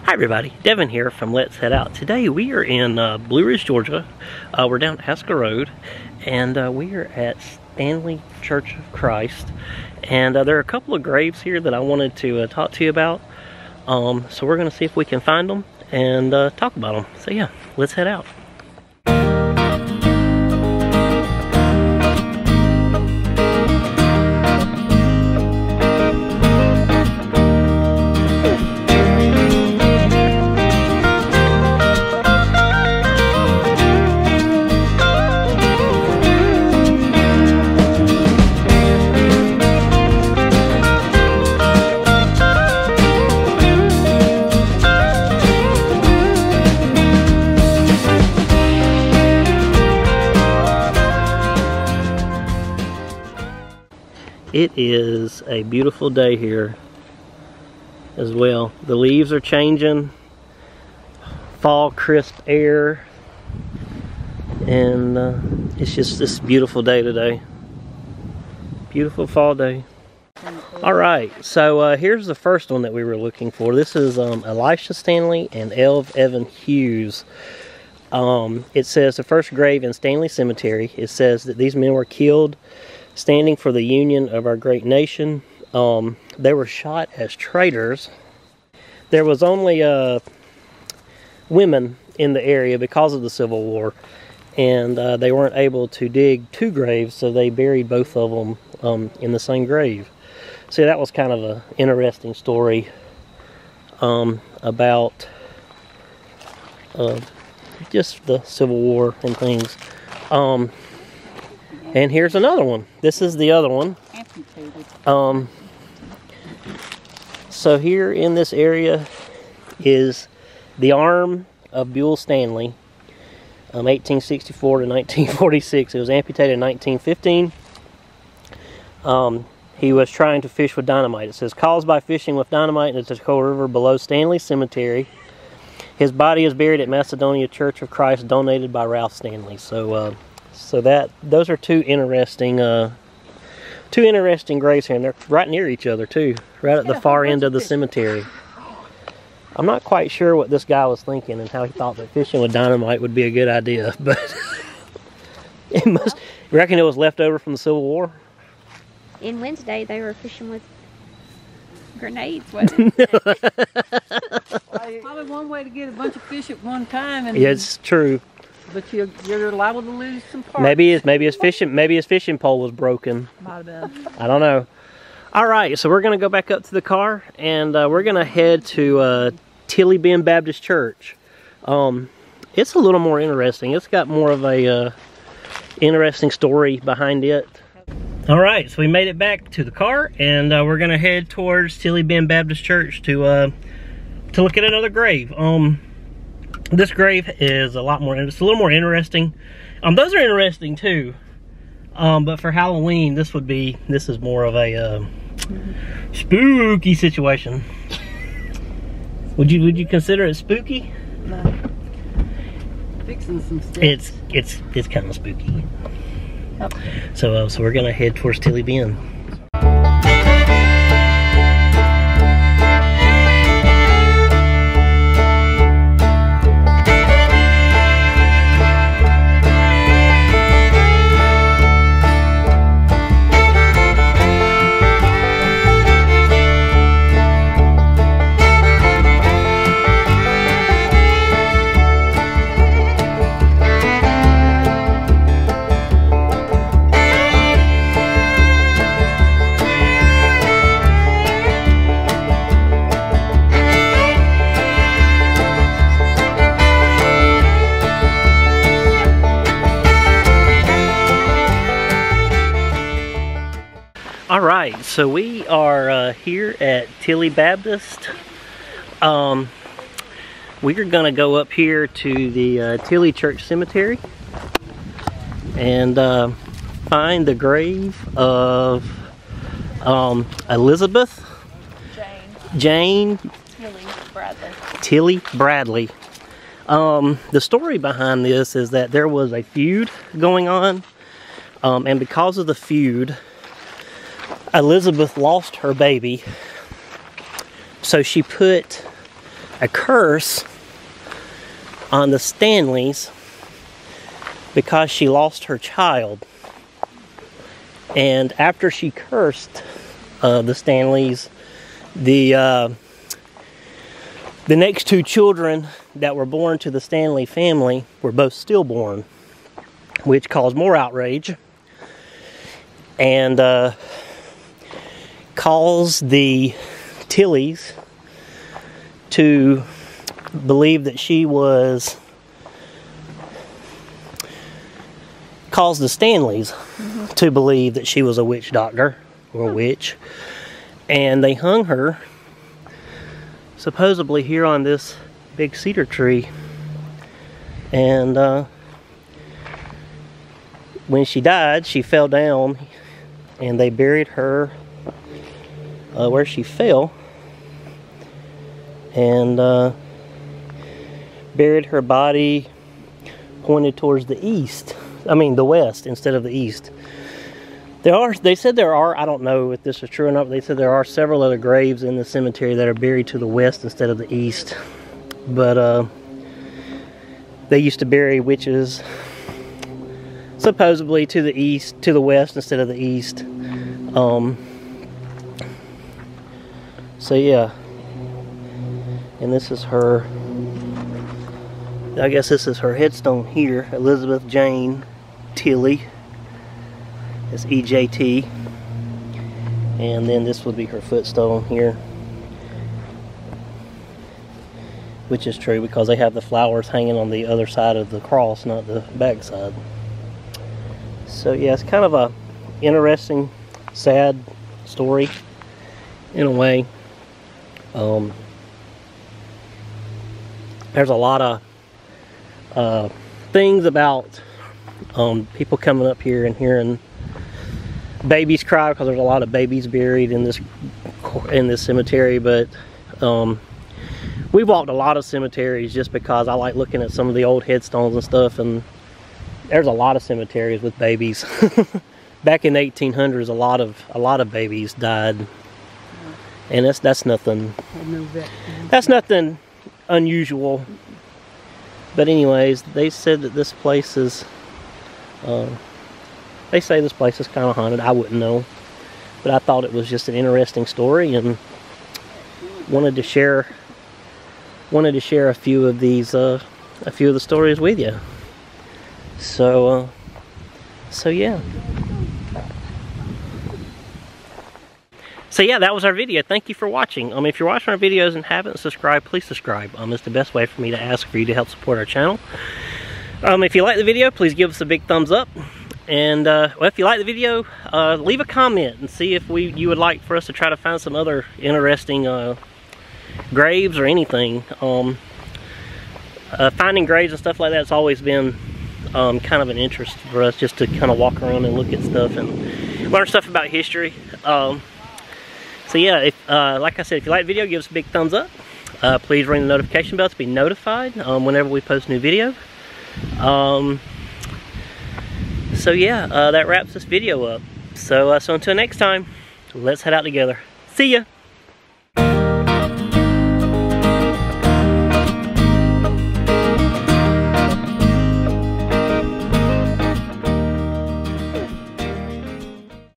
Hi everybody, Devin here from Let's Head Out. Today we are in Blue Ridge, Georgia. We're down Haskell Road, and we are at Stanley Church of Christ. And there are a couple of graves here that I wanted to talk to you about. So we're going to see if we can find them and talk about them. So yeah, let's head out. It is a beautiful day here as well. The leaves are changing, fall crisp air, and it's just this beautiful day today. Beautiful fall day. Alright, so here's the first one that we were looking for. This is Elisha Stanley and Elv Evan Hughes. It says the first grave in Stanley Cemetery. It says that these men were killed standing for the union of our great nation. They were shot as traitors. There was only women in the area because of the Civil War, and they weren't able to dig two graves, so they buried both of them in the same grave. So that was kind of an interesting story about just the Civil War and things. And here's another one. This is the other one. So here in this area is the arm of Buell Stanley, 1864 to 1946. It was amputated in 1915. He was trying to fish with dynamite. It says, caused by fishing with dynamite in the Tacoma River below Stanley Cemetery. His body is buried at Macedonia Church of Christ, donated by Ralph Stanley. So those are two interesting graves here, and they're right near each other too, right at the far end of the cemetery. I'm not quite sure what this guy was thinking and how he thought that fishing with dynamite would be a good idea, but you reckon it was left over from the Civil War? In Wednesday they were fishing with grenades, wasn't it? Probably one way to get a bunch of fish at one time. And yeah, it's true. But you're liable to lose some parts. Maybe his fishing pole was broken. Might have been. I don't know. All right, so we're gonna go back up to the car, and we're gonna head to Tilly Bend Baptist Church. It's a little more interesting. It's got more of a interesting story behind it. All right, so we made it back to the car, and we're gonna head towards Tilly Bend Baptist Church to look at another grave. This grave is a little more interesting. Those are interesting too, but for Halloween, this is more of a spooky situation. Would you consider it spooky? No. Fixing some stuff. It's kind of spooky. Oh. So we're gonna head towards Tilly Bend. Alright, so we are here at Tilly Baptist. We are going to go up here to the Tilly Church Cemetery and find the grave of Elizabeth Jane Tilly Bradley. The story behind this is that there was a feud going on, and because of the feud, Elizabeth lost her baby, so she put a curse on the Stanleys because she lost her child. And after she cursed the Stanleys, the next two children that were born to the Stanley family were both stillborn, which caused more outrage and caused the Tillys to believe that she was, caused the Stanleys to believe that she was a witch doctor or a witch, and they hung her supposedly here on this big cedar tree. And when she died, she fell down and they buried her where she fell, and buried her body pointed towards the east. I mean the west instead of the east. They said there are, I don't know if this is true or not, but they said there are several other graves in the cemetery that are buried to the west instead of the east. But they used to bury witches supposedly to the east, to the west instead of the east. So yeah. And this is her, I guess this is her headstone here, Elizabeth Jane Tilly. It's EJT. And then this would be her footstone here, which is true because they have the flowers hanging on the other side of the cross, not the back side. So yeah, it's kind of a interesting, sad story in a way. There's a lot of things about people coming up here and hearing babies cry, because there's a lot of babies buried in this cemetery. But we walked a lot of cemeteries just because I like looking at some of the old headstones and stuff, and there's a lot of cemeteries with babies. Back in the 1800s, a lot of babies died, and that's nothing. That's nothing unusual. But anyways, they said that this place is. They say this place is kind of haunted. I wouldn't know, but I thought it was just an interesting story and wanted to share a few of these, a few of the stories with you. So yeah. So yeah, that was our video. Thank you for watching. If you're watching our videos and haven't subscribed, please subscribe. It's the best way for me to ask for you to help support our channel. If you like the video, please give us a big thumbs up. And well, if you like the video, leave a comment and see if you would like for us to try to find some other interesting graves or anything. Finding graves and stuff like that's always been kind of an interest for us, just to kind of walk around and look at stuff and learn stuff about history. So yeah, like I said, if you like the video, give us a big thumbs up. Please ring the notification bell to be notified whenever we post a new video. So yeah, that wraps this video up. So until next time, let's head out together. See ya!